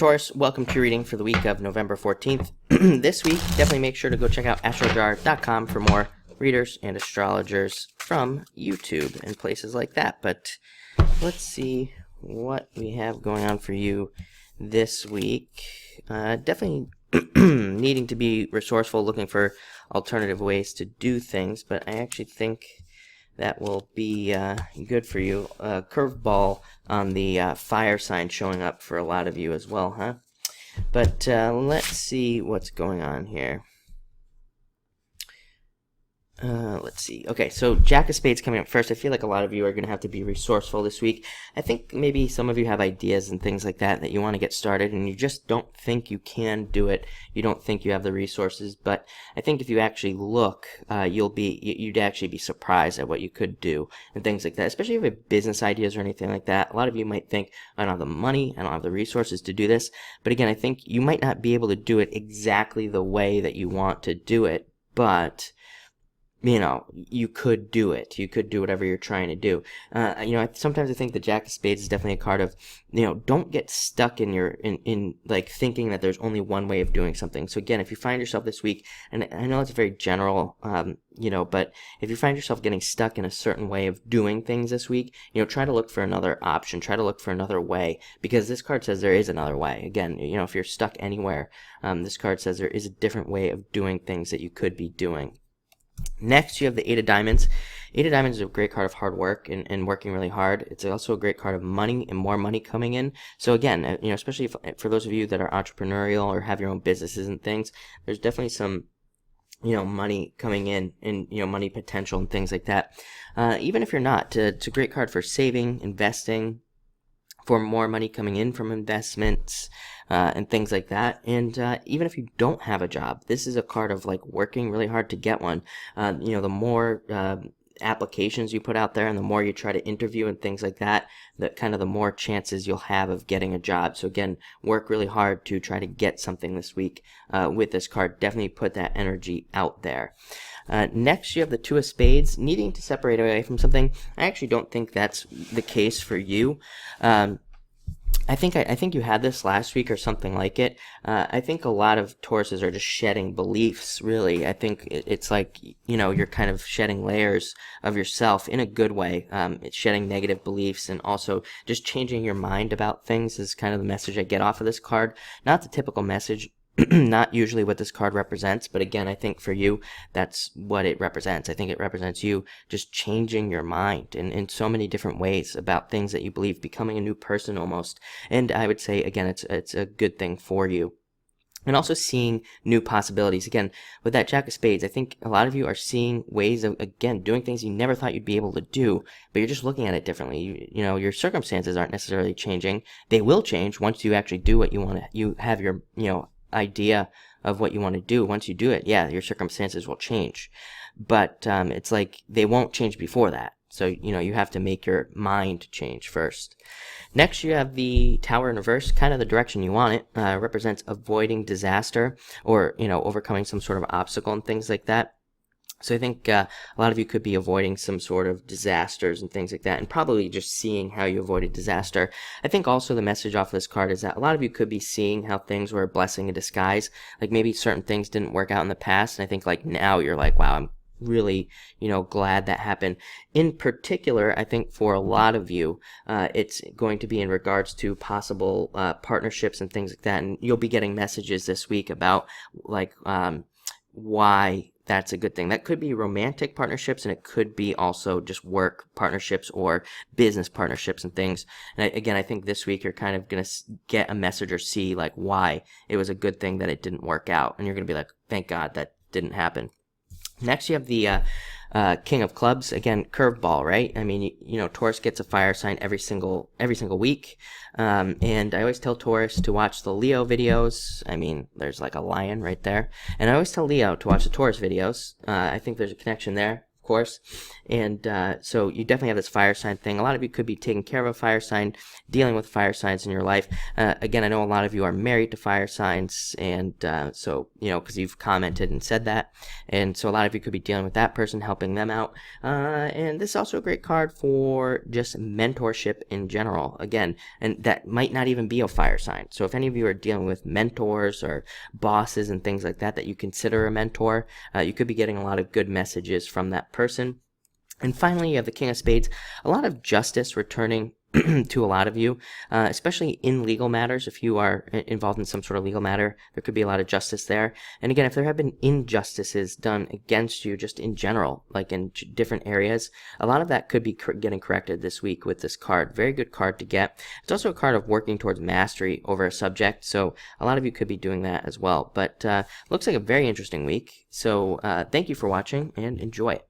Taurus, welcome to your reading for the week of November 14th. This week, definitely make sure to go check out astrojar.com for more readers and astrologers from YouTube and places like that. But let's see what we have going on for you this week. Definitely needing to be resourceful, looking for alternative ways to do things, but I actually think that will be good for you. Curveball on the fire sign showing up for a lot of you as well, huh? But let's see what's going on here. Let's see. Okay, so Jack of Spades coming up first. I feel like a lot of you are going to have to be resourceful this week. I think maybe some of you have ideas and things like that you want to get started, and you just don't think you can do it. You don't think you have the resources, but I think if you actually look, you'd actually be surprised at what you could do and things like that, especially if you have business ideas or anything like that. A lot of you might think, I don't have the money, I don't have the resources to do this, but again, I think you might not be able to do it exactly the way that you want to do it, but you know, you could do it. You could do whatever you're trying to do. Sometimes I think the Jack of Spades is definitely a card of, don't get stuck in like thinking that there's only one way of doing something. So again, if you find yourself this week, and I know it's very general, but if you find yourself getting stuck in a certain way of doing things this week, try to look for another option. Try to look for another way, because this card says there is another way. Again, if you're stuck anywhere, this card says there is a different way of doing things that you could be doing. Next, you have the Eight of Diamonds. Eight of Diamonds is a great card of hard work and working really hard. It's also a great card of money and more money coming in. So again, especially for those of you that are entrepreneurial or have your own businesses and things, there's definitely some, money coming in and, money potential and things like that. Even if you're not, it's a great card for saving, investing, for more money coming in from investments and things like that. And even if you don't have a job, this is a card of like working really hard to get one. The more applications you put out there and the more you try to interview and things like that, the more chances you'll have of getting a job. So again, work really hard to try to get something this week with this card. Definitely put that energy out there. Next, you have the Two of Spades, needing to separate away from something. I actually don't think that's the case for you. I think you had this last week or something like it. I think a lot of Tauruses are just shedding beliefs, really. I think it's like, you're kind of shedding layers of yourself in a good way. It's shedding negative beliefs and also just changing your mind about things is kind of the message I get off of this card. Not the typical message. Not usually what this card represents, but again, I think for you, that's what it represents. I think it represents you just changing your mind in so many different ways about things that you believe, becoming a new person almost. And I would say, again, it's a good thing for you. And also seeing new possibilities. Again, with that Jack of Spades, I think a lot of you are seeing ways of, again, doing things you never thought you'd be able to do, but you're just looking at it differently. Your circumstances aren't necessarily changing. They will change once you actually do what you want to. You have your, idea of what you want to do. Once you do it, yeah, your circumstances will change, but it's like they won't change before that. So you have to make your mind change first. Next, you have the Tower in reverse, kind of the direction you want it. Represents avoiding disaster or overcoming some sort of obstacle and things like that. So I think a lot of you could be avoiding some sort of disasters and things like that, and probably just seeing how you avoided disaster. I think also the message off of this card is that a lot of you could be seeing how things were a blessing in disguise. Like maybe certain things didn't work out in the past, and I think like now you're like, wow, I'm really, glad that happened. In particular, I think for a lot of you, it's going to be in regards to possible partnerships and things like that, and you'll be getting messages this week about like why that's a good thing. That could be romantic partnerships, and it could be also just work partnerships or business partnerships and things. And again, I think this week you're kind of going to get a message or see like why it was a good thing that it didn't work out. And you're going to be like, thank God that didn't happen. Next, you have the King of Clubs. Again, curveball, right? I mean, Taurus gets a fire sign every single week. And I always tell Taurus to watch the Leo videos. I mean, there's like a lion right there. And I always tell Leo to watch the Taurus videos. I think there's a connection there. course. And so you definitely have this fire sign thing. A lot of you could be taking care of a fire sign, dealing with fire signs in your life. Again, I know a lot of you are married to fire signs, and so, you know, because you've commented and said that. And so a lot of you could be dealing with that person, helping them out. And this is also a great card for just mentorship in general. Again, and that might not even be a fire sign. So if any of you are dealing with mentors or bosses and things like that you consider a mentor, you could be getting a lot of good messages from that person. And finally, you have the King of Spades, a lot of justice returning to a lot of you, especially in legal matters. If you are involved in some sort of legal matter, there could be a lot of justice there. And again, if there have been injustices done against you just in general, like in different areas, a lot of that could be getting corrected this week with this card. Very good card to get. It's also a card of working towards mastery over a subject, so a lot of you could be doing that as well. But looks like a very interesting week. So thank you for watching and enjoy it.